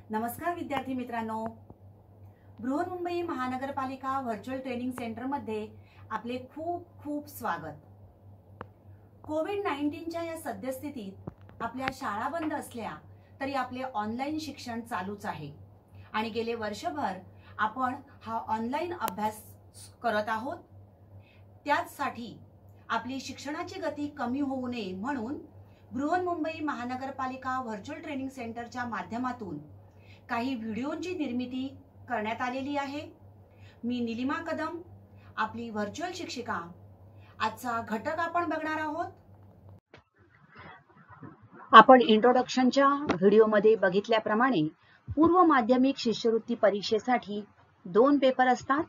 नमस्कार विद्यार्थी मित्रांनो, बृहन्मुंबई महानगरपालिका व्हर्च्युअल ट्रेनिंग सेंटर मध्ये आपले खूप खूप स्वागत। कोविड-19च्या या सद्यस्थितीत आपल्या शाळा बंद असल्या तरी आपले ऑनलाईन शिक्षण चालूच आहे आणि गेले वर्षभर आपण हा ऑनलाईन अभ्यास करत आहोत। त्याचसाठी आपली शिक्षणाची गती कमी होऊ नये म्हणून बृहन्मुंबई महानगरपालिका व्हर्च्युअल ट्रेनिंग सेंटरच्या माध्यमातून काही व्हिडिओंची निर्मिती करण्यात आलेली आहे। मी निलिमा कदम, आपली व्हर्च्युअल शिक्षिका। आजचा घटक आपण बघणार आहोत। आपण इंट्रोडक्शनच्या व्हिडिओमध्ये बघितल्याप्रमाणे पूर्व माध्यमिक शिष्यवृत्ती परीक्षेसाठी 2 पेपर असतात।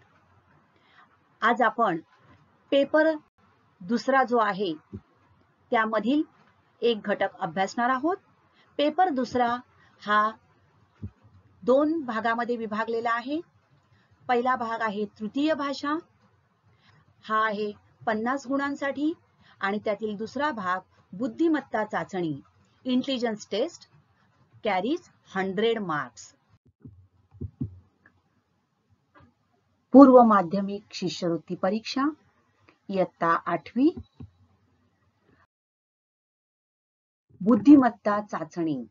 आज आपण पेपर दुसरा जो आहे त्यामधील एक घटक अभ्यासणार आहोत। पेपर दुसरा हा 2 भागामध्ये विभागलेला आहे। पहिला भाग आहे तृतीय भाषा, हा आहे 50 गुणांसाठी, आणि त्यातील दुसरा भाग बुद्धिमत्ता चाचणी, इंटेलिजन्स टेस्ट, कॅरीज 100 मार्क्स। पूर्व माध्यमिक शिष्यवृत्ती परीक्षा इयत्ता 8वी, बुद्धिमत्ता चाचणी।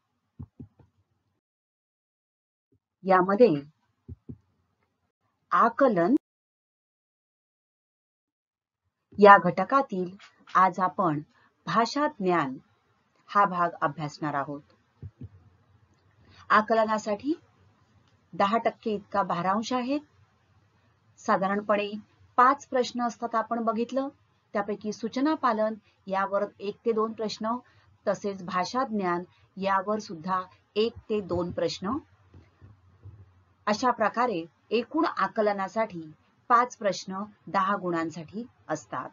यामध्ये आकलन या घटकातील आज आपण भाषा ज्ञान हा भाग अभ्यासणार आहोत। आकलनासाठी 10% इतका भारांश आहे। साधारणपणे 5 प्रश्न असतात आपण बघितलं, त्यापैकी सूचना पालन यावर 1 ते 2 प्रश्न, तसेच भाषा ज्ञान यावर सुद्धा 1 ते 2 प्रश्न। अशा प्रकारे एकूण आकलनासाठी 5 प्रश्न 10 गुणांसाठी असतात।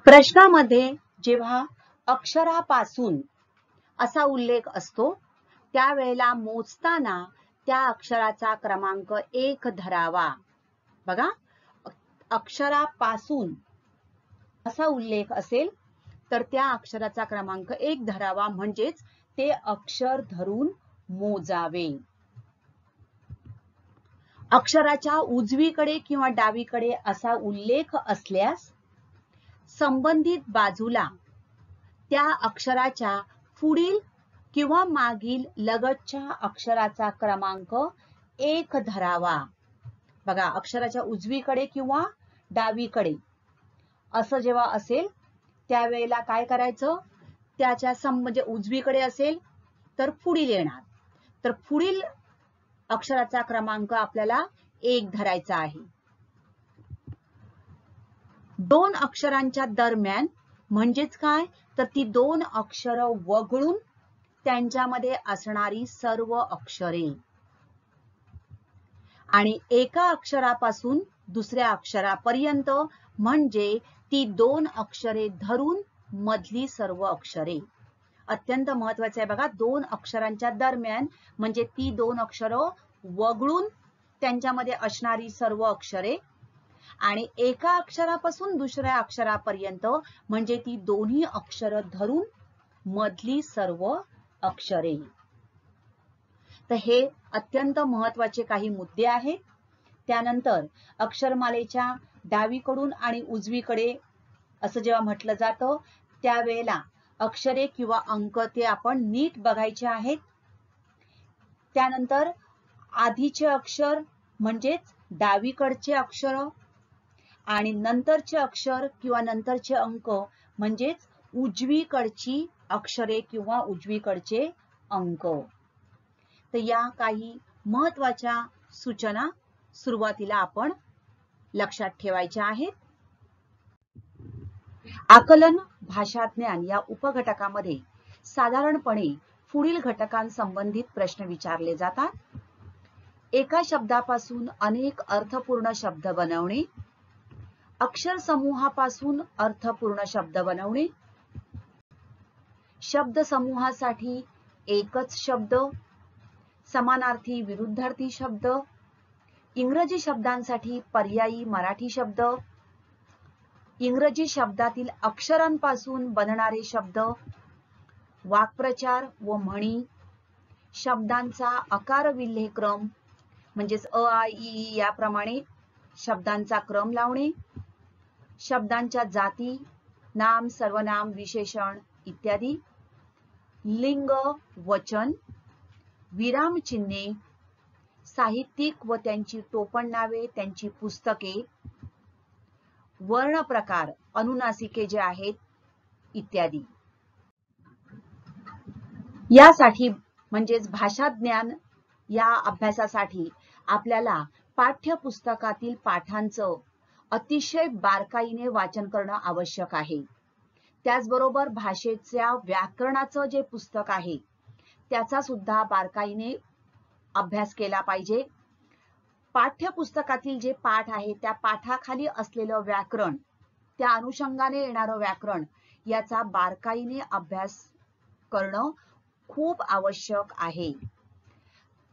प्रश्नामध्ये जेव्हा अक्षरापासून असा उल्लेख असतो त्यावेळेला मोजताना त्या अक्षराचा क्रमांक 1 धरावा। बघा, अक्षरापासून असा उल्लेख असेल तर त्या अक्षराचा क्रमांक 1 धरावा, म्हणजेच ते अक्षर धरून मोजावे। अक्षराच्या उजवीकडे किंवा डावीकडे असा उल्लेख असल्यास संबंधित बाजूला त्या अक्षराच्या पुढील किंवा मागील लगतच्या अक्षराचा क्रमांक 1 धरावा। बघा, अक्षराच्या उजवीकडे किंवा डावीकडे असं जेव्हा असेल त्यावेळेला काय करायचं, त्याच्या म्हणजे उजवीकडे असेल तर पुढील येणार, तर पुढील अक्षराचा क्रमांक आपल्याला 1 धरायचा आहे। 2 अक्षरांच्या दरम्यान म्हणजेच काय, तर ती 2 अक्षर वगळून त्यांच्यामध्ये असणारी सर्व अक्षरे, आणि एका अक्षरापासून दुसऱ्या अक्षरापर्यंत म्हणजे ती 2 अक्षरे धरून मधली सर्व अक्षरे। अत्यंत महत्त्वाचे आहे बघा, 2 अक्षरांच्या दरम्यान म्हणजे ती 2 अक्षरं वगळून त्यांच्यामध्ये असणारी सर्व अक्षरे, आणि एका अक्षरापासून दुसऱ्या अक्षरापर्यंत म्हणजे ती दोन्ही अक्षर धरून मधली सर्व अक्षरे। तर हे अत्यंत महत्त्वाचे काही मुद्दे आहेत। त्यानंतर अक्षरमालेच्या डावीकडून आणि उजवीकडे असं जेव्हा म्हटलं जातं त्यावेळेला अक्षरे किंवा अंक ते आपण नीट बघायचे आहेत। त्यानंतर आधीचे अक्षर म्हणजेच डावीकडचे अक्षर आणि नंतरचे अक्षर किंवा नंतरचे अंक म्हणजेच उजवीकडची अक्षरे किंवा उजवीकडचे अंक। तर या काही महत्त्वाच्या सूचना सुरुवातीला आपण लक्षात ठेवायच्या आहेत। आकलन भाषा ज्ञान या उपघटकामध्ये साधारणपणे पुढील घटकांसंबंधित प्रश्न विचारले जातात। एका शब्दापासून अनेक अर्थपूर्ण शब्द बनवणे, अक्षर समूहापासून अर्थपूर्ण शब्द बनवणे, शब्द समूहासाठी एकच शब्द, समानार्थी विरुद्धार्थी शब्द, इंग्रजी शब्दांसाठी पर्यायी मराठी शब्द, इंग्रजी शब्दातील अक्षरांपासून बनणारे शब्द, वाक्प्रचार व म्हणी, शब्दांचा आकार विल्हेय क्रम म्हणजेच अ आ इ ई याप्रमाणे शब्दांचा क्रम लावणे, शब्दांच्या जाती, नाम, सर्वनाम, विशेषण इत्यादी, लिंग, वचन, विरामचिन्हे, साहित्यिक व त्यांची टोपण नावे, त्यांची पुस्तके, वर्ण प्रकार, अनुनासिके जे आहेत इत्यादी. यासाठी म्हणजेच भाषा ज्ञान या अभ्यासासाठी आपल्याला पाठ्यपुस्तकातील पाठांचं अतिशय बारकाईने वाचन करणं आवश्यक आहे. त्याचबरोबर भाषेच्या व्याकरणाचं जे पुस्तक आहे त्याचा सुद्धा बारकाईने अभ्यास केला पाहिजे. पाठ्यपुस्तकातील जे पाठ आहे त्या पाठाखाली असलेलं व्याकरण, त्या अनुषंगाने येणारं व्याकरण याचा बारकाईने अभ्यास करणं खूप आवश्यक आहे.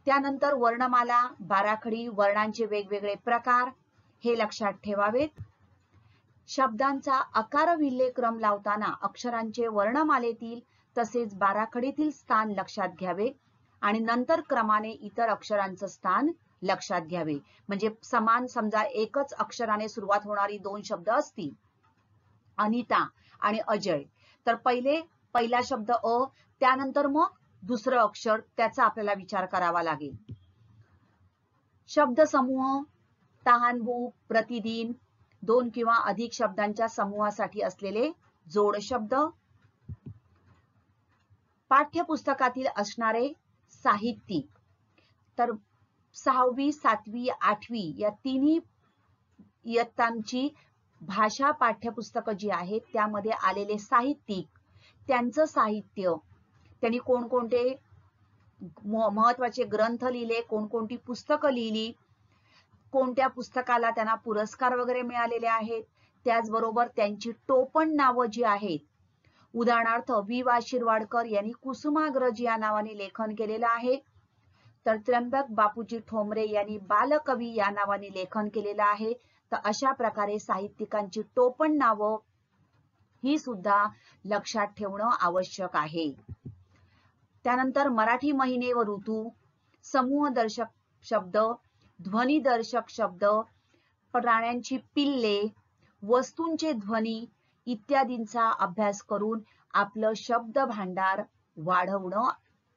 त्यानंतर वर्णमाला, बाराखडी, वर्णांचे वेगवेगळे प्रकार हे लक्षात ठेवावेत. शब्दांचा आकार विल्हेय क्रम लावताना अक्षरांचे वर्णमालेतील तसेच बाराखडीतील स्थान लक्षात घ्यावे आणि नंतर क्रमाने इतर अक्षरांचं स्थान लक्षात घ्यावे. म्हणजे समान समजा एकच अक्षराने सुरुवात होणारी दोन शब्द असतील, अनिता आणि अजय, तर पहिला शब्द अ, त्यानंतर मग दुसरं अक्षर, त्याचा आपल्याला विचार करावा लागेल. शब्द समूह, तहानभूक, प्रतिदिन, दोन किंवा अधिक शब्दांच्या समूहासाठी असलेले जोड शब्द, पाठ्यपुस्तकातील असणारे साहित्यिक, तर 6वी, 7वी, 8वी या तिन्ही इयत्तांची भाषा पाठ्यपुस्तकं जी आहेत त्यामध्ये आलेले साहित्यिक, त्यांचं साहित्य, त्यांनी कोणकोणते महत्वाचे ग्रंथ लिहिले, कोणकोणती पुस्तकं लिहिली, कोणत्या पुस्तकाला त्यांना पुरस्कार वगैरे मिळालेले आहेत, त्याचबरोबर त्यांची टोपण नावं जी आहेत, उदाहरणार्थ वि वा शिरवाडकर यांनी कुसुमाग्रज या नावाने लेखन केलेलं आहे, तर त्र्यंबक बापूजी ठोंबरे यांनी बालकवी या नावाने लेखन केलेलं आहे. तर अशा प्रकारे साहित्यिकांची टोपण नावं ही सुद्धा लक्षात ठेवणं आवश्यक आहे. त्यानंतर मराठी महिने व ऋतू, समूहदर्शक शब्द, ध्वनिदर्शक शब्द, प्राण्यांची पिल्ले, वस्तूंचे ध्वनी इत्यादींचा अभ्यास करून आपलं शब्द भांडार वाढवणं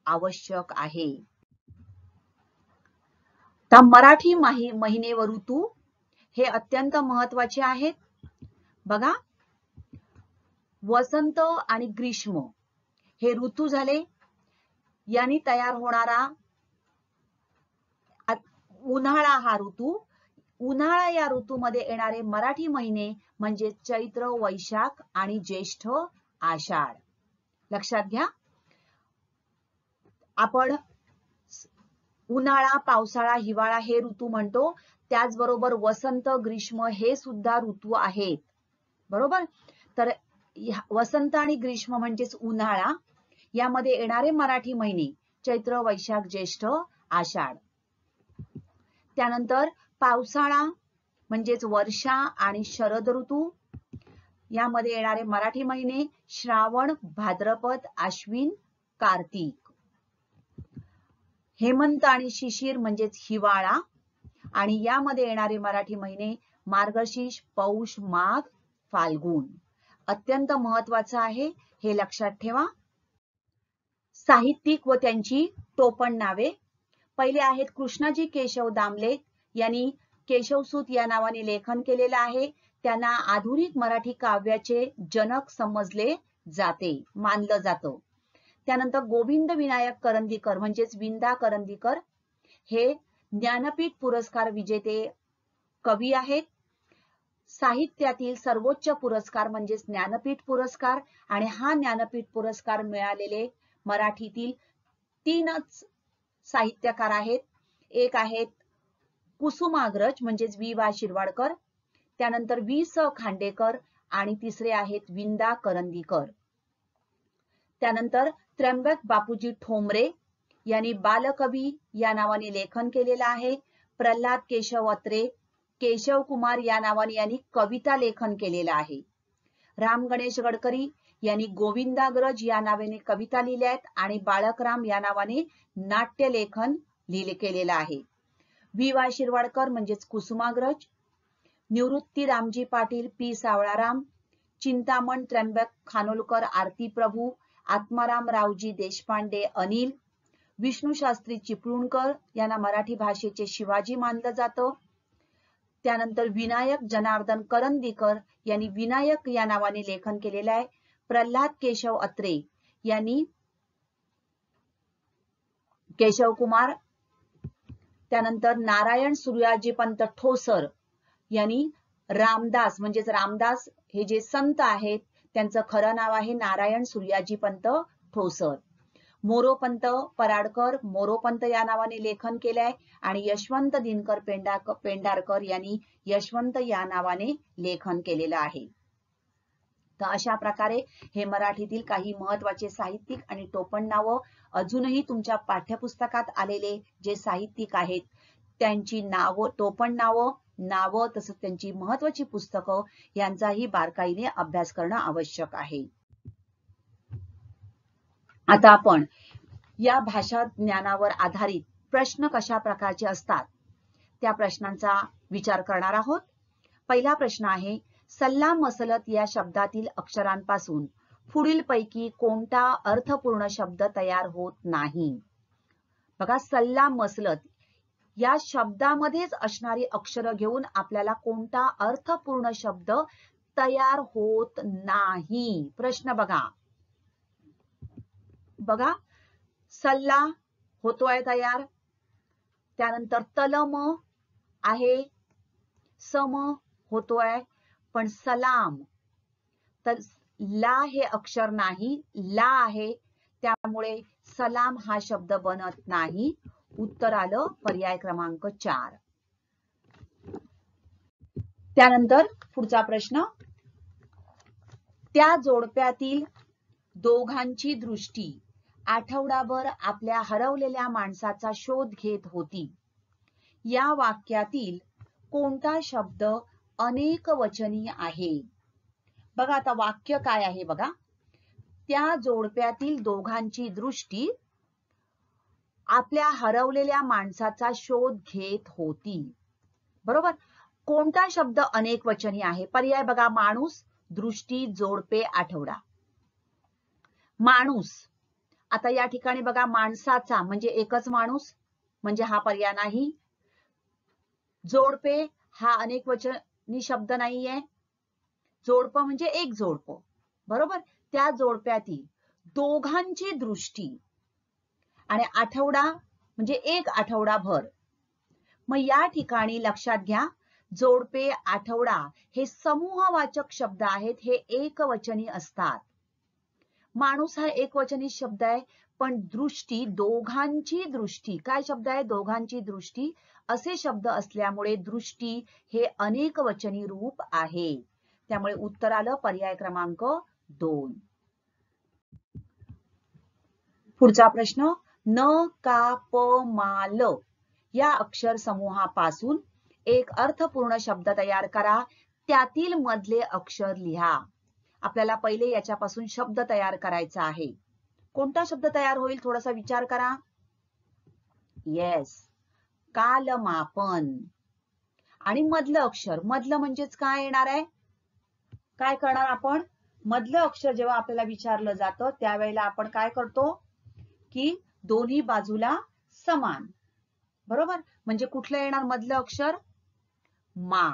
आवश्यक आहे. तर मराठी महिने व ऋतू हे अत्यंत महत्वाचे आहेत. बघा, वसंत आणि ग्रीष्म हे ऋतू झाले. यांनी तयार होणारा उन्हाळा हा ऋतू, उन्हाळा या ऋतूमध्ये येणारे मराठी महिने म्हणजे चैत्र, वैशाख आणि ज्येष्ठ, आषाढ. लक्षात घ्या, आपण उन्हाळा, पावसाळा, हिवाळा हे ऋतू म्हणतो, त्याचबरोबर वसंत, ग्रीष्म हे सुद्धा ऋतू आहेत. बरोबर. तर वसंत आणि ग्रीष्म म्हणजेच उन्हाळा, यामध्ये येणारे मराठी महिने चैत्र, वैशाख, ज्येष्ठ, आषाढ. त्यानंतर पावसाळा म्हणजेच वर्षा आणि शरद ऋतू, यामध्ये येणारे मराठी महिने श्रावण, भाद्रपद, आश्विन, कार्तिक. हेमंत आणि शिशिर म्हणजेच हिवाळा, आणि यामध्ये येणारे मराठी महिने मार्गशीर्ष, पौष, माघ, फाल्गुन. अत्यंत महत्वाचं आहे, हे लक्षात ठेवा. साहित्यिक व त्यांची टोपण नावे. पहिले आहेत कृष्णाजी केशव दामले यांनी केशवसूत या नावाने लेखन केलेलं आहे. त्यांना आधुनिक मराठी काव्याचे जनक समजले जाते, मानलं जातं. त्यानंतर गोविंद विनायक करंदीकर म्हणजेच विंदा करंदीकर हे ज्ञानपीठ पुरस्कार विजेते कवी आहेत. साहित्यातील सर्वोच्च पुरस्कार म्हणजेच ज्ञानपीठ पुरस्कार, आणि हा ज्ञानपीठ पुरस्कार मिळालेले मराठीतील 3च साहित्यकार आहेत. एक आहेत कुसुमाग्रज म्हणजेच वि वा शिरवाडकर, त्यानंतर वि स खांडेकर, आणि तिसरे आहेत विंदा करंदीकर. त्यानंतर त्र्यंबक बापूजी ठोंबरे यांनी बालकवी या नावाने लेखन केलेलं आहे. प्रल्हाद केशव अत्रे, केशव कुमार या नावाने यांनी कविता लेखन केलेलं आहे. राम गणेश गडकरी यांनी गोविंदाग्रज या नावाने कविता लिहिल्या आहेत आणि बाळकराम या नावाने नाट्यलेखन केलेलं आहे. वि वा शिरवाडकर म्हणजेच कुसुमाग्रज, निवृत्ती रामजी पाटील, पी सावळाराम, चिंतामण त्र्यंबक खानोलकर, आरती प्रभू, आत्माराम रावजी देशपांडे, अनिल, विष्णू शास्त्री चिपळूणकर यांना मराठी भाषेचे शिवाजी मानलं जातं. त्यानंतर विनायक जनार्दन करंदीकर यांनी विनायक या नावाने लेखन केलेलं आहे. प्रल्हाद केशव अत्रे यांनी केशव कुमार, त्यानंतर नारायण सूर्याजीपंत ठोसर यांनी रामदास म्हणजेच रामदास हे जे संत आहेत त्यांचं खरं नाव आहे नारायण सूर्याजीपंत ठोसर. मोरोपंत पराडकर मोरोपंत या नावाने लेखन केलंय आणि यशवंत दिनकर पेंढारकर यांनी यशवंत या नावाने लेखन केलेलं आहे. तर अशा प्रकारे हे मराठीतील काही महत्वाचे साहित्यिक आणि टोपण नावं अजूनही तुमच्या पाठ्यपुस्तकात आलेले जे साहित्यिक आहेत त्यांची नावं, टोपण नावं तसंच त्यांची महत्वाची पुस्तकं यांचाही बारकाईने अभ्यास करणं आवश्यक आहे. आता आपण या भाषा ज्ञानावर आधारित प्रश्न कशा प्रकारचे असतात त्या प्रश्नांचा विचार करणार आहोत. पहिला प्रश्न आहे, सल्ला मसलत या शब्दातील अक्षरांपासून पुढीलपैकी कोणता अर्थपूर्ण शब्द तयार होत नाही. बघा, सल्ला मसलत या शब्दामध्येच असणारी अक्षरं घेऊन आपल्याला कोणता अर्थपूर्ण शब्द तयार होत नाही. प्रश्न बघा, सल्ला होतोय तयार, त्यानंतर तलम आहे, सम होतोय, पण सलाम तर ला हे अक्षर नाही, ला आहे, त्यामुळे सलाम हा शब्द बनत नाही. उत्तर आलं पर्याय क्रमांक 4. त्यानंतर पुढचा प्रश्न, त्या जोडप्यातील दोघांची दृष्टी आठवडाभर आपल्या हरवलेल्या माणसाचा शोध घेत होती. या वाक्यातील कोणता शब्द अनेक वचनी आहे. बघा, आता वाक्य काय आहे बघा, त्या जोडप्यातील दोघांची दृष्टी आपल्या हरवलेल्या माणसाचा शोध घेत होती. बरोबर, कोणता शब्द अनेक वचनी आहे. पर्याय बघा, माणूस, दृष्टी, जोडपे, आठवडा. माणूस, आता या ठिकाणी बघा माणसाचा म्हणजे एकच माणूस म्हणजे हा पर्याय नाही. जोडपे हा अनेक वचनी शब्द नाहीये. जोडपं म्हणजे एक जोडपं. बरोबर, त्या जोडप्यातील दोघांची दृष्टी आणि आठवडा म्हणजे एक आठवडाभर. मग या ठिकाणी लक्षात घ्या, जोडपे, आठवडा हे समूहवाचक शब्द आहेत, हे एकवचनी असतात. माणूस हा एकवचनी शब्द आहे, पण दृष्टी, दोघांची दृष्टी काय शब्द आहे, दोघांची दृष्टी असे शब्द असल्यामुळे दृष्टी हे अनेकवचनी रूप आहे. त्यामुळे उत्तर आलं पर्याय क्रमांक 2. पुढचा प्रश्न, न, का, प, मा, ल या अक्षर समूहापासून एक अर्थपूर्ण शब्द तयार करा. त्यातील मधले अक्षर लिहा. आपल्याला पहिले याच्यापासून शब्द तयार करायचा आहे. कोणता शब्द तयार होईल थोडासा विचार करा. येस, कालमापन. आणि मधलं अक्षर, मधलं म्हणजेच काय येणार आहे, काय करणार आपण, मधलं अक्षर जेव्हा आपल्याला विचारलं जातं त्यावेळेला आपण काय करतो की दोन्ही बाजूला समान. बरोबर, म्हणजे कुठलं येणार मधलं अक्षर, मा.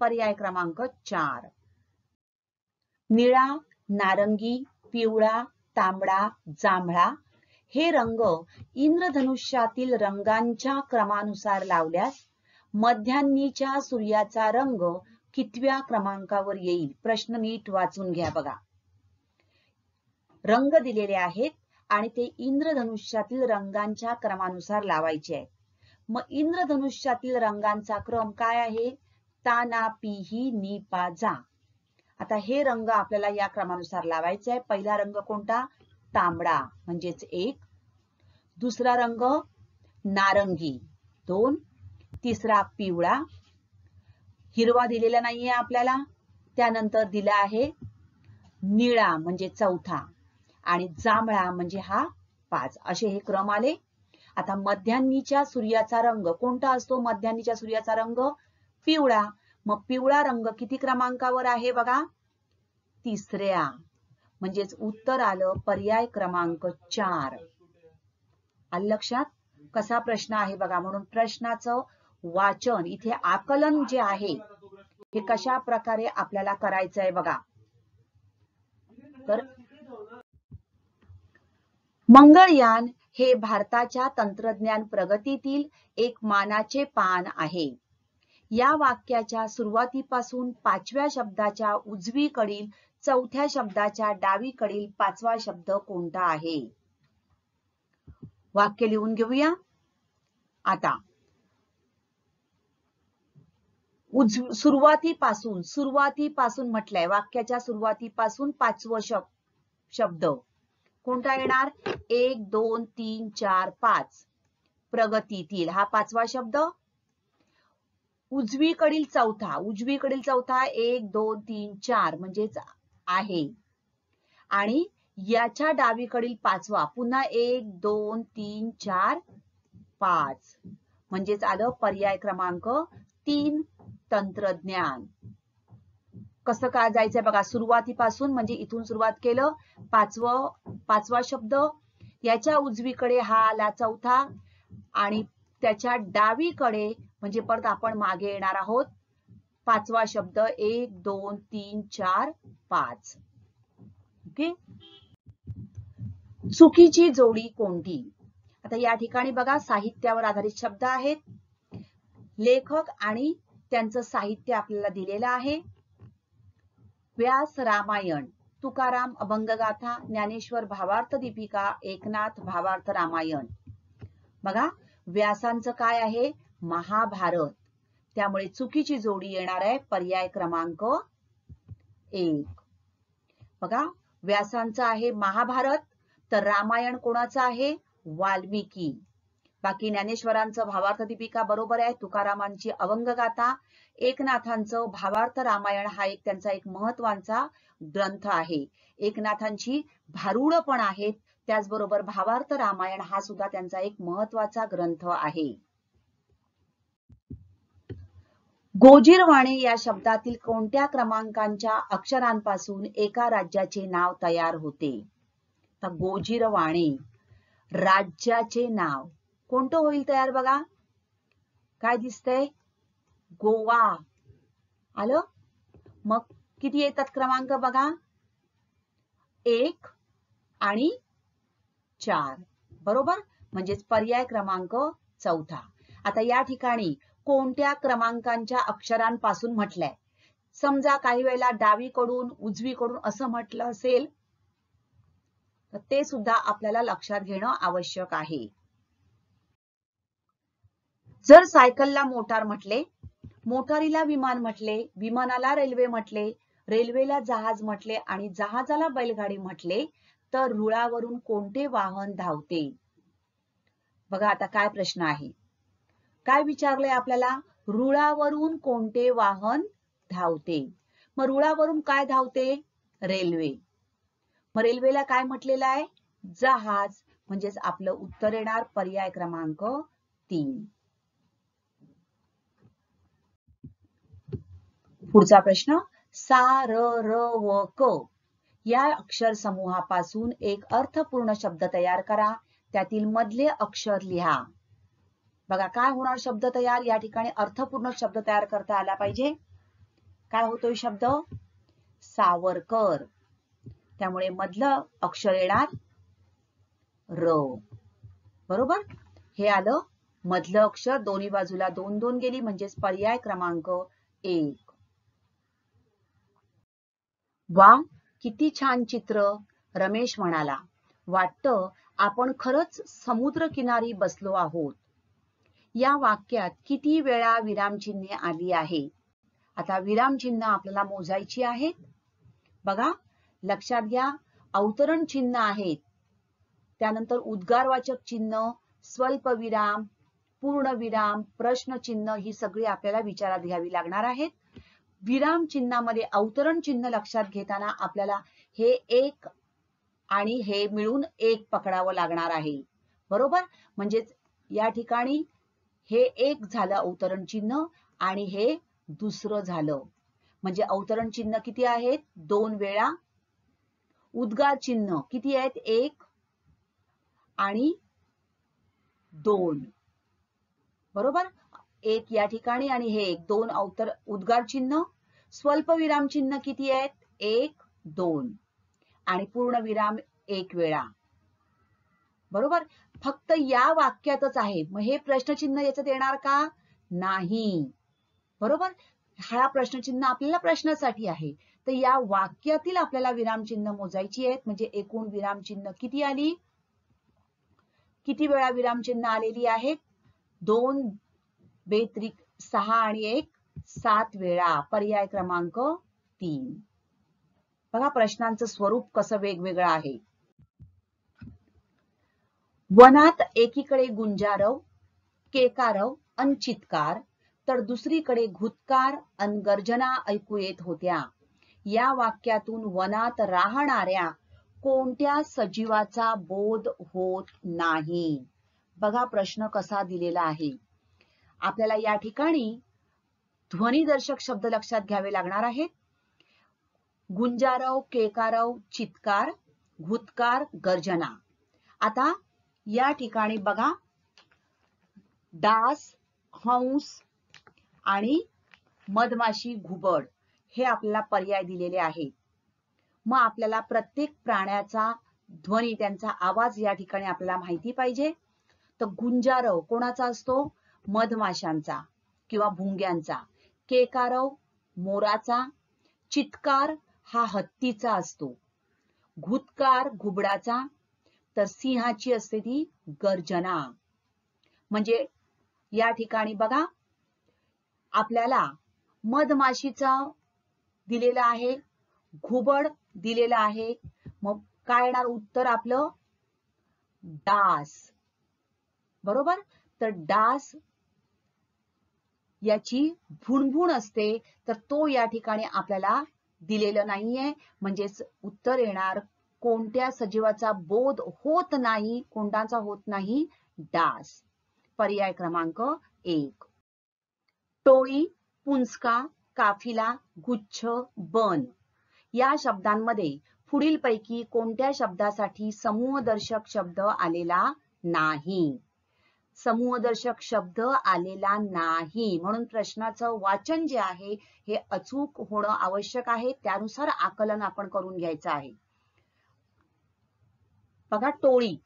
पर्याय क्रमांक 4. निळा, नारंगी, पिवळा, तांबडा, जांभळा हे रंग इंद्रधनुष्यातील रंगांच्या क्रमानुसार लावल्यास मध्यान्नीच्या सूर्याचा रंग कितव्या क्रमांकावर येईल. प्रश्न नीट वाचून घ्या बघा. रंग दिलेले आहेत आणि ते इंद्रधनुष्यातील रंगांच्या क्रमानुसार लावायचे आहेत. मग इंद्रधनुष्यातील रंगांचा क्रम काय आहे, ताना, पिही, नी, पा, जा. आता हे रंग आपल्याला या क्रमानुसार लावायचे आहे. पहिला रंग कोणता, तांबडा म्हणजेच 1. दुसरा रंग नारंगी 2. तिसरा पिवळा, हिरवा दिलेला नाहीये आपल्याला. त्यानंतर दिला आहे निळा म्हणजे चौथा आणि जांभळा म्हणजे हा 5 असे हे क्रम आले. आता मध्यान्नीच्या सूर्याचा रंग कोणता असतो? मध्यान्नीच्या सूर्याचा रंग पिवळा. मग पिवळा रंग किती क्रमांकावर आहे बघा? तिसऱ्या. म्हणजेच उत्तर आलं पर्याय क्रमांक 4. आलं लक्षात? कसा प्रश्न आहे बघा. म्हणून प्रश्नाचं वाचन इथे आकलन जे आहे हे कशा प्रकारे आपल्याला करायचं आहे बघा. तर मंगळयान हे भारताच्या तंत्रज्ञान प्रगतीतील एक मानाचे पान आहे. या वाक्याच्या सुरुवातीपासून 5व्या शब्दाच्या उजवीकडील 4थ्या शब्दाच्या डावीकडील 5वा शब्द कोणता आहे? वाक्य लिहून घेऊया. आता सुरुवातीपासून म्हटलंय, वाक्याच्या सुरुवातीपासून 5वं शब्द कोणता येणार? 1 2 3 4 5 प्रगतीतील हा 5वा शब्द. उजवीकडील चौथा 1 2 3 4 म्हणजेच आहे आणि याच्या डावीकडील 5वा पुन्हा 1 2 3 4 5 म्हणजेच आलं पर्याय क्रमांक 3 तंत्रज्ञान. कसं काय जायचंय बघा. सुरुवातीपासून म्हणजे इथून सुरुवात केलं 5वा शब्द, याच्या उजवीकडे हा आला चौथा आणि त्याच्या डावीकडे म्हणजे परत आपण मागे येणार आहोत 5वा शब्द 1 2 3 4 5. ओके. चुकीची जोडी कोणती? आता या ठिकाणी बघा साहित्यावर आधारित शब्द आहेत. लेखक आणि त्यांचं साहित्य आपल्याला दिलेलं आहे. व्यास रामायण, तुकाराम अभंगगाथा, ज्ञानेश्वर भावार्थ दीपिका, एकनाथ भावार्थ रामायण. बघा व्यासांचं काय आहे? महाभारत. त्यामुळे चुकीची जोडी येणार आहे पर्याय क्रमांक 1. बघा व्यासांचं आहे महाभारत, तर रामायण कोणाचं आहे? वाल्मिकी. बाकी ज्ञानेश्वरांचं भावार्थ दीपिका बरोबर आहे, तुकारामांची अभंगगाथा, एकनाथांचं भावार्थ रामायण हा एक त्यांचा एक महत्वाचा ग्रंथ आहे. एकनाथांची भारुड पण आहेत, त्याचबरोबर भावार्थ रामायण हा सुद्धा त्यांचा एक महत्वाचा ग्रंथ आहे. गोजीरवाणे या शब्दातील कोणत्या क्रमांकांच्या अक्षरांपासून एका राज्याचे नाव तयार होते? तर गोजीरवाणे राज्याचे नाव कोणतं होईल तयार बघा. काय दिसतंय? गोवा. आलं. मग किती येतात क्रमांक बघा? 1 आणि 4 बरोबर. म्हणजेच पर्याय क्रमांक 4. आता या ठिकाणी कोणत्या क्रमांकांच्या अक्षरांपासून म्हटलंय? समजा काही वेळेला डावीकडून उजवीकडून असं म्हटलं असेल तर ते सुद्धा आपल्याला लक्षात घेणं आवश्यक आहे. जर सायकलला मोटार म्हटले, मोटारीला विमान म्हटले, विमानाला रेल्वे म्हटले, रेल्वेला जहाज म्हटले आणि जहाजाला बैलगाडी म्हटले तर रुळावरून कोणते वाहन धावते? बघा आता काय प्रश्न आहे. काय विचारलंय आपल्याला? रुळावरून कोणते वाहन धावते. मग रुळावरून काय धावते? रेल्वे. मग रेल्वेला काय म्हटलेलं आहे? जहाज. म्हणजेच आपलं उत्तर येणार पर्याय क्रमांक 3. पुढचा प्रश्न. सा, र, र व क या अक्षर समूहापासून एक अर्थपूर्ण शब्द तयार करा. त्यातील मधले अक्षर लिहा. बघा काय होणार शब्द तयार? या ठिकाणी अर्थपूर्ण शब्द तयार करता आला पाहिजे. काय होतोय शब्द? सावरकर. त्यामुळे मधलं अक्षर येणार र. बरोबर. हे आलं मधलं अक्षर. दोन्ही बाजूला 2 2 गेली म्हणजेच पर्याय क्रमांक 1. वा किती छान चित्र. रमेश म्हणाला. वाटतं आपण खरंच समुद्र किनारी बसलो आहोत. या वाक्यात किती वेळा विरामचिन्हे आली आहे? आता विरामचिन्ह आपल्याला मोजायची आहेत. बघा लक्षात घ्या. अवतरण चिन्ह आहेत, त्यानंतर उद्गारवाचक चिन्ह, स्वल्पविराम, पूर्णविराम, प्रश्नचिन्ह ही सगळी आपल्याला विचारात घ्यावी लागणार आहेत. विराम चिन्हामध्ये अवतरण चिन्ह लक्षात घेताना आपल्याला हे एक आणि हे मिळून एक पकडावं लागणार आहे. बरोबर? म्हणजेच या ठिकाणी हे एक झालं अवतरण चिन्ह आणि हे दुसरं झालं. म्हणजे अवतरण चिन्ह किती आहेत? 2 वेळा. उद्गार चिन्ह किती आहेत? 1 आणि 2. बरोबर? 1 या ठिकाणी आणि हे 1. 2 उद्गार चिन्ह. स्वल्पविराम चिन्ह किती आहेत? 1, 2 आणि पूर्ण विराम 1 वेळा. बरोबर? फक्त या वाक्यातच आहे. मग हे प्रश्नचिन्ह याच्यात येणार का? नाही. बरोबर? हा प्रश्नचिन्ह आपल्याला प्रश्नासाठी आहे. तर या वाक्यातील आपल्याला विरामचिन्ह मोजायची आहेत. म्हणजे एकूण विरामचिन्ह किती आली? किती वेळा विरामचिन्ह आलेली आहेत? 2 बेत्रिक 6 आणि 1 7 वेळा. पर्याय क्रमांक 3. बघा प्रश्नांचं स्वरूप कसं वेगवेगळं आहे. वनात एकीकडे गुंजारव, केकारव अन चित्कार तर दुसरीकडे घुतकार अन गर्जना ऐकू येत होत्या. या वाक्यातून वनात राहणाऱ्या कोणत्या सजीवाचा बोध होत नाही? बघा प्रश्न कसा दिलेला आहे. आपल्याला या ठिकाणी ध्वनिदर्शक शब्द लक्षात घ्यावे लागणार आहेत. गुंजारव, केकारव, चित्कार, घुतकार, गर्जना. आता या ठिकाणी बघा डास, हंस आणि मधमाशी, घुबड हे आपल्याला पर्याय दिलेले आहेत. मग आपल्याला प्रत्येक प्राण्याचा ध्वनी, त्यांचा आवाज या ठिकाणी आपल्याला माहिती पाहिजे. तर गुंजारव कोणाचा असतो? मधमाशांचा किंवा भुंग्यांचा. केकारव मोराचा. चित्कार हा हत्तीचा असतो. घुतकार घुबडाचा. तर सिंहाची असते ती गर्जना. म्हणजे या ठिकाणी बघा आपल्याला मधमाशीचा दिलेला आहे, घुबड दिलेला आहे. मग काय येणार उत्तर आपलं? डास. बरोबर? तर डास याची भुणभुण असते, तर तो या ठिकाणी आपल्याला दिलेलं नाहीये. म्हणजेच उत्तर येणार कोणत्या सजीवाचा बोध होत नाही? कोणताचा होत नाही? डास. पर्याय क्रमांक 1. टोळी, पुंजका, काफिला, गुच्छ, बन या शब्दांमध्ये पुढीलपैकी कोणत्या शब्दासाठी समूहदर्शक शब्द आलेला नाही? समूहदर्शक शब्द आलेला नाही. म्हणून प्रश्नाचं वाचन जे आहे हे अचूक होणं आवश्यक आहे. त्यानुसार आकलन आपण करून घ्यायचं आहे. बघा टोळी.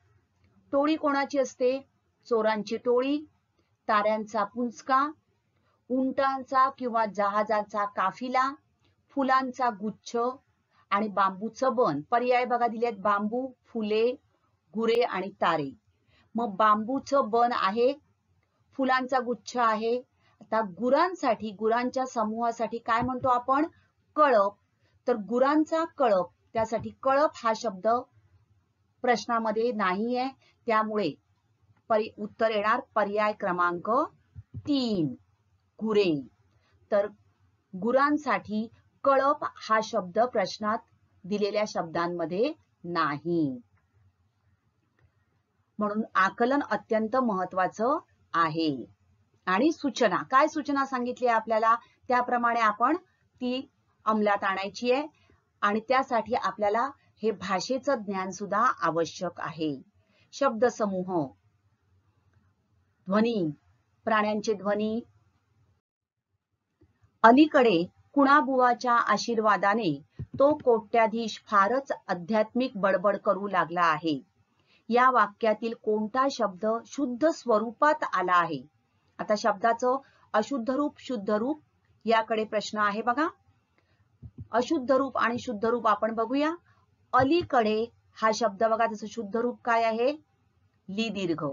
टोळी कोणाची असते? चोरांची टोळी, ताऱ्यांचा पुंजका, उंटांचा किंवा जहाजाचा काफिला, फुलांचा गुच्छ आणि बांबूचं बन. पर्याय बघा दिलेत बांबू, फुले, गुरे आणि तारे. मग बांबूचं बन आहे, फुलांचा गुच्छ आहे. आता गुरांसाठी, गुरांच्या समूहासाठी काय म्हणतो आपण? कळप. तर गुरांचा कळप, त्यासाठी कळप हा शब्द प्रश्नामध्ये नाहीये. त्यामुळे उत्तर येणार पर्याय क्रमांक 3 गुरे. तर गुरांसाठी कळप हा शब्द प्रश्नात दिलेल्या शब्दांमध्ये नाही. म्हणून आकलन अत्यंत महत्वाचं आहे. आणि सूचना, काय सूचना सांगितली आपल्याला त्याप्रमाणे आपण ती अंमलात आणायची आहे. आणि त्यासाठी आपल्याला हे भाषेचं ज्ञान सुद्धा आवश्यक आहे. शब्दसमूह, ध्वनी, प्राण्यांचे ध्वनी. अलीकडे कुणाबुवाच्या आशीर्वादाने तो कोट्याधीश फारच आध्यात्मिक बडबड करू लागला आहे. या वाक्यातील कोणता शब्द शुद्ध स्वरूपात आला आहे? आता शब्दाचं अशुद्ध रूप, शुद्ध रूप याकडे प्रश्न आहे बघा. अशुद्ध रूप आणि शुद्ध रूप आपण बघूया. अलीकडे हा शब्द बघा, त्याचं शुद्ध रूप काय आहे? ली दीर्घ.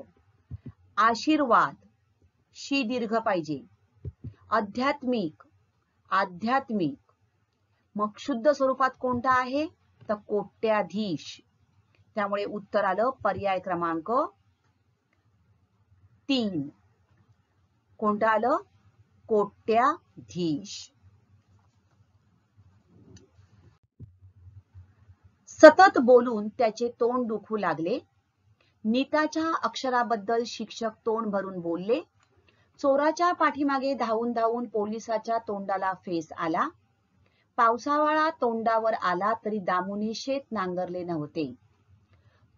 आशीर्वाद, शी दीर्घ पाहिजे. आध्यात्मिक, आध्यात्मिक. मग शुद्ध स्वरूपात कोणता आहे? तर कोट्याधीश. त्यामुळे उत्तर आलं पर्याय क्रमांक 3. कोणतं आलं? कोट्याधीश. सतत बोलून त्याचे तोंड दुखू लागले. नीताच्या अक्षराबद्दल शिक्षक तोंड भरून बोलले. चोराच्या पाठीमागे धावून धावून पोलिसाच्या तोंडाला फेस आला. पावसाळा तोंडावर आला तरी दामूने शेत नांगरले नव्हते.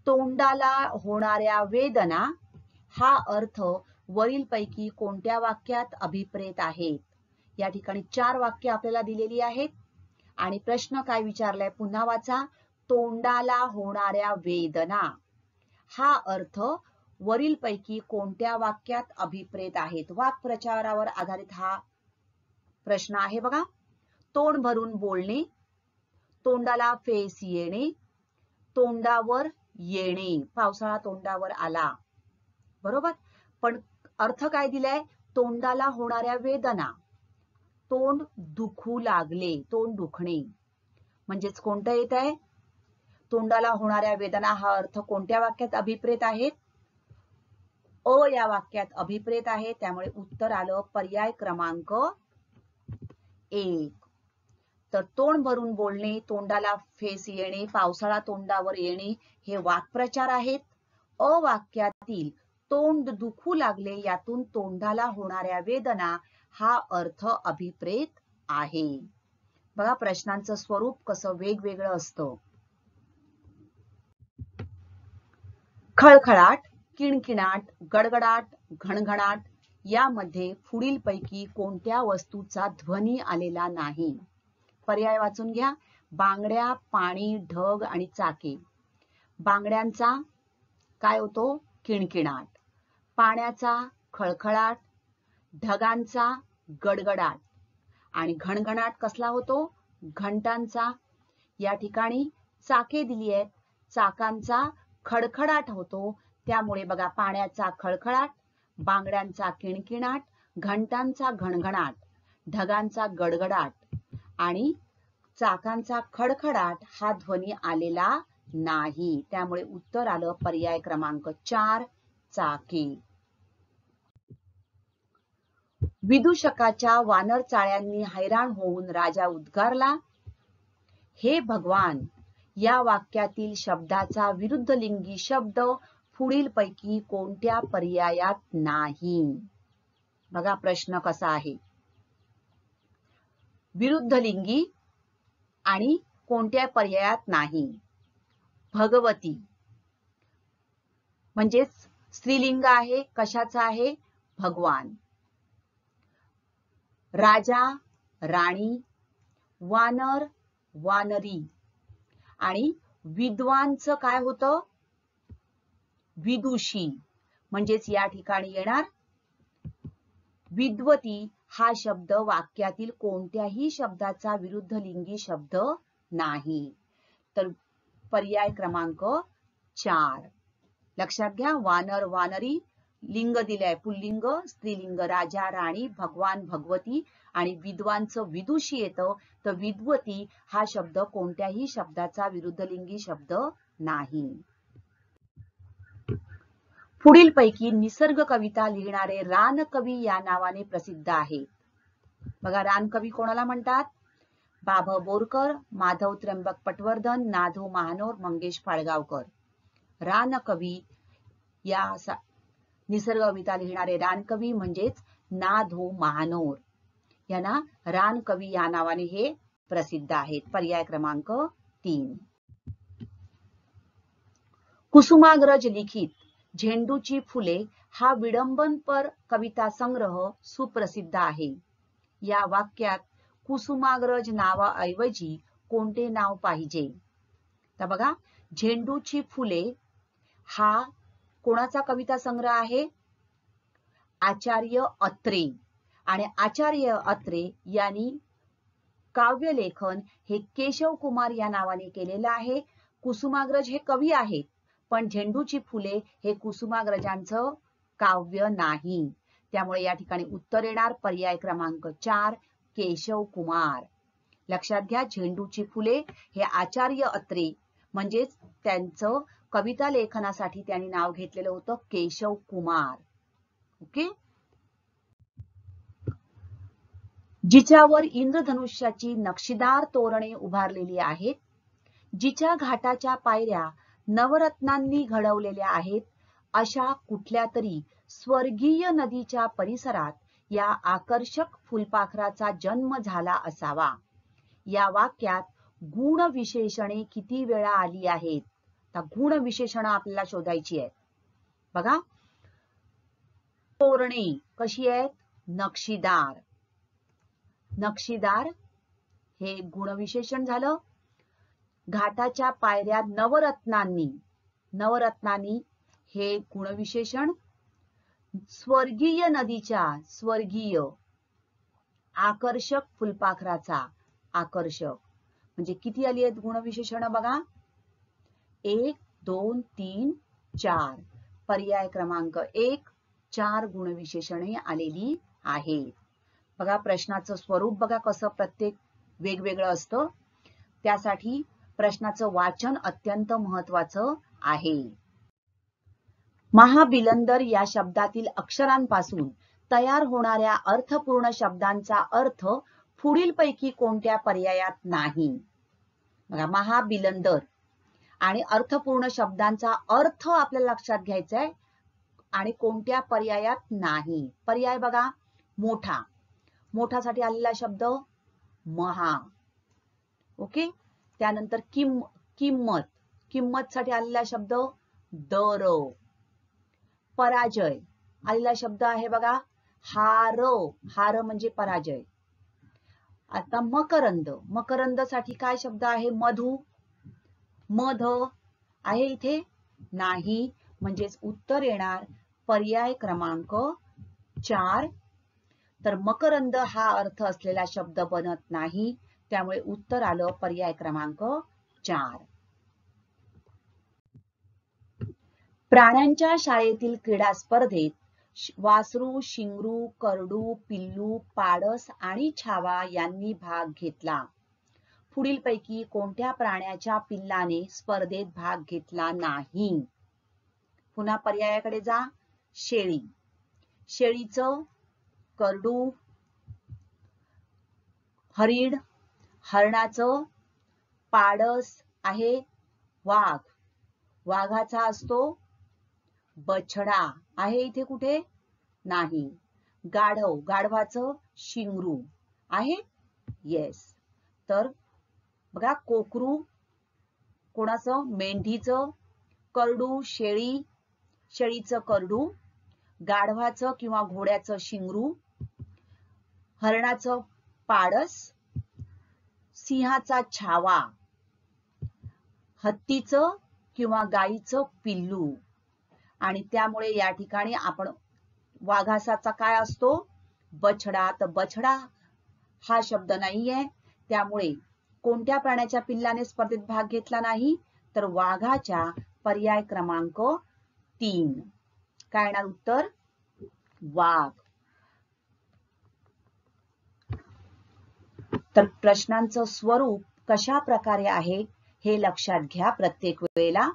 तोंडाला होणाऱ्या वेदना हा अर्थ वरीलपैकी कोणत्या वाक्यात अभिप्रेत आहेत? या ठिकाणी 4 वाक्य आपल्याला दिलेली आहेत आणि प्रश्न काय विचारलाय पुन्हा वाचा. तोंडाला होणाऱ्या वेदना हा अर्थ वरीलपैकी कोणत्या वाक्यात अभिप्रेत आहेत? वाक्प्रचारावर आधारित हा प्रश्न आहे बघा. तोंड भरून बोलणे, तोंडाला फेस येणे, तोंडावर येणे. पावसाळा तोंडावर आला, बरोबर. पण अर्थ काय दिलाय? तोंडाला होणाऱ्या वेदना, तोंड दुखू लागले, तोंड दुखणे. म्हणजेच कोणतं येत आहे? तोंडाला होणाऱ्या वेदना हा अर्थ कोणत्या वाक्यात अभिप्रेत आहेत? अ या वाक्यात अभिप्रेत आहे. त्यामुळे उत्तर आलं पर्याय क्रमांक 1. तर तोंड भरून बोलणे, तोंडाला फेस येणे, पावसाळा तोंडावर येणे हे वाक्प्रचार आहेत. अ वाक्यातील तोंड दुखू लागले यातून तोंडाला होणाऱ्या वेदना हा अर्थ अभिप्रेत आहे. बघा प्रश्नांचं स्वरूप कसं वेगवेगळं असतं. खळखळाट, किणकिणाट, गडगडाट, घणघणाट यामध्ये पुढीलपैकी कोणत्या वस्तूचा ध्वनी आलेला नाही? पर्याय वाचून घ्या. बांगड्या, पाणी, ढग आणि चाके. बांगड्यांचा काय होतो? किणकिणाट. पाण्याचा खळखळाट, ढगांचा गडगडाट आणि घणघणाट कसला होतो? घंटांचा. या ठिकाणी चाके दिली आहेत, चाकांचा खडखडाट होतो. त्यामुळे बघा पाण्याचा खळखळाट, बांगड्यांचा किणकिणाट, घंटांचा घणघणाट, ढगांचा गडगडाट आणि चाकांचा खडखडाट हा ध्वनी आलेला नाही. त्यामुळे उत्तर आलं पर्याय क्रमांक 4 चाके. विदूषकाच्या वानर चाळ्यांनी हैराण होऊन राजा उद्गारला, हे भगवान. या वाक्यातील शब्दाचा विरुद्धलिंगी शब्द पुढीलपैकी कोणत्या पर्यायात नाही? बघा प्रश्न कसा आहे. विरुद्धलिंगी आणि कोणत्या पर्यायात नाही? भगवती म्हणजेच स्त्रीलिंग आहे. कशाचा आहे? भगवान. राजा, राणी, वानर, वानरी आणि विद्वानचं काय होतं? विदुषी. म्हणजेच या ठिकाणी येणार विद्वती हा शब्द वाक्यातील कोणत्याही शब्दाचा विरुद्धलिंगी शब्द नाही. तर पर्याय क्रमांक 4. लक्षात घ्या. वानर, वानरी लिंग दिलंय पुल्लिंग, स्त्रीलिंग राजा, राणी, भगवान, भगवती आणि विद्वानचं विदुषी येतं. तर विद्वती हा शब्द कोणत्याही शब्दाचा विरुद्धलिंगी शब्द नाही. पुढीलपैकी निसर्ग कविता लिहिणारे रानकवी या नावाने प्रसिद्ध आहेत. बघा रानकवी कोणाला म्हणतात? बाभ बोरकर, माधव त्र्यंबक पटवर्धन, नाधो महानोर, मंगेश फाळगावकर. रानकवी या निसर्ग कविता लिहिणारे रानकवी म्हणजेच नाधो महानोर. यांना रानकवी या नावाने हे प्रसिद्ध आहेत. पर्याय क्रमांक 3. कुसुमाग्रज लिखित झेंडूची फुले हा विडंबनपर कविता संग्रह सुप्रसिद्ध आहे. या वाक्यात कुसुमाग्रज नावाऐवजी कोणते नाव पाहिजे? तर बघा झेंडूची फुले हा कोणाचा कविता संग्रह आहे? आचार्य अत्रे. आणि आचार्य अत्रे यांनी काव्यलेखन हे केशव कुमार या नावाने केलेलं आहे. कुसुमाग्रज हे कवी आहेत, पण झेंडूची फुले हे कुसुमाग्रजांचं काव्य नाही. त्यामुळे या ठिकाणी उत्तर येणार पर्याय क्रमांक 4 केशव कुमार. लक्षात घ्या. झेंडूची फुले हे आचार्य अत्रे म्हणजेच त्यांचं कविता लेखनासाठी त्यांनी नाव घेतलेलं होतं केशव कुमार. ओके. जिच्यावर इंद्रधनुष्याची नक्षीदार तोरणे उभारलेली आहेत, जिच्या घाटाच्या पायऱ्या नवरत्नांनी घडवलेल्या आहेत, अशा कुठल्या तरी स्वर्गीय नदीच्या परिसरात या आकर्षक फुलपाखराचा जन्म झाला असावा. या वाक्यात गुणविशेषणे किती वेळा आली आहेत? तर गुणविशेषणं आपल्याला शोधायची आहेत. बघा, तोरणे कशी आहेत? नक्षीदार. नक्षीदार हे गुणविशेषण झालं. घाटाच्या पायऱ्या नवरत्नांनी, नवरत्नांनी हे गुणविशेषण. स्वर्गीय नदीच्या, स्वर्गीय. आकर्षक फुलपाखराचा, आकर्षक. म्हणजे किती आली आहेत गुणविशेषण? बघा, 1 2 3 4. पर्याय क्रमांक 1, 4 गुणविशेषणे आलेली आहेत. बघा, प्रश्नाचं स्वरूप बघा कसं प्रत्येक वेगवेगळं असतं. त्यासाठी प्रश्नाचं वाचन अत्यंत महत्वाचं आहे. महाबिलंदर या शब्दातील अक्षरांपासून तयार होणाऱ्या अर्थपूर्ण शब्दांचा अर्थ पुढीलपैकी कोणत्या पर्यायात नाही? बघा, महाबिलंदर आणि अर्थपूर्ण शब्दांचा अर्थ आपल्याला लक्षात घ्यायचा आहे आणि कोणत्या पर्यायात नाही. पर्याय बघा, मोठा. मोठासाठी आलेला शब्द महा. ओके. त्यानंतर किंमत. किंमत साठी आलेला शब्द दर. पराजय आलेला शब्द आहे बघा हार. हार म्हणजे पराजय. आता मकरंद. मकरंद साठी काय शब्द आहे? मधु. मध आहे इथे? नाही. म्हणजेच उत्तर येणार पर्याय क्रमांक 4. तर मकरंद हा अर्थ असलेला शब्द बनत नाही, त्यामुळे उत्तर आलं पर्याय क्रमांक 4. प्राण्यांच्या शाळेतील क्रीडा स्पर्धेत वासरू, शिंगरू, करडू, पिल्लू, पाडस आणि छावा यांनी भाग घेतला. पुढीलपैकी कोणत्या प्राण्याच्या पिल्लाने स्पर्धेत भाग घेतला नाही? पुन्हा पर्यायाकडे जा. शेळी. शेळीचं, करडू, हरिण, हरणाचं, पाडस आहे वाघ. वाघाचा असतो बछडा. आहे इथे कुठे? नाही. गाढव. गाढवाचं शिंगरू आहे. येस. तर बघा, कोकरू कोणाचं? मेंढीचं. करडू शेळी, शेळीचं करडू. गाढवाचं किंवा घोड्याचं शिंगरू. हरणाचं पाडस. सिंहाचा छावा. हत्तीचं किंवा गाईचं पिल्लू. आणि त्यामुळे या ठिकाणी आपण वाघासाचा काय असतो? बछडा. तर बछडा हा शब्द नाहीये, त्यामुळे कोणत्या प्राण्याच्या पिल्लाने स्पर्धेत भाग घेतला नाही? तर वाघाच्या. पर्याय क्रमांक 3. काय येणार उत्तर? वाघ. तर प्रश्नांचं स्वरूप कशा प्रकारे आहे हे लक्षात घ्या प्रत्येक वेळेला,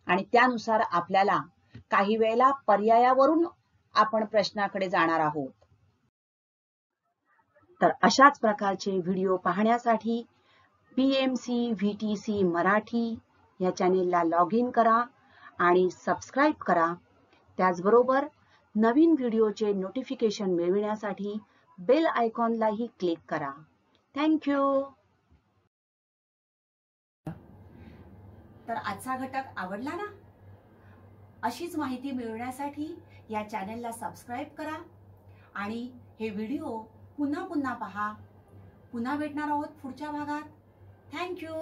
आणि त्यानुसार आपल्याला काही वेळेला पर्यायावरून आपण प्रश्नाकडे जाणार आहोत. तर अशाच प्रकारचे व्हिडिओ पाहण्यासाठी PMC VTC मराठी या चॅनेलला लॉग इन करा आणि सबस्क्राईब करा. त्याचबरोबर नवीन व्हिडिओचे नोटिफिकेशन मिळविण्यासाठी बेल आयकॉनलाही क्लिक करा. थँक्यू. तर आजचा घटक आवडला ना? अशीच माहिती मिळवण्यासाठी या चॅनेलला सबस्क्राईब करा आणि हे व्हिडिओ पुन्हा पुन्हा पहा. पुन्हा भेटणार आहोत पुढच्या भागात. थँक्यू.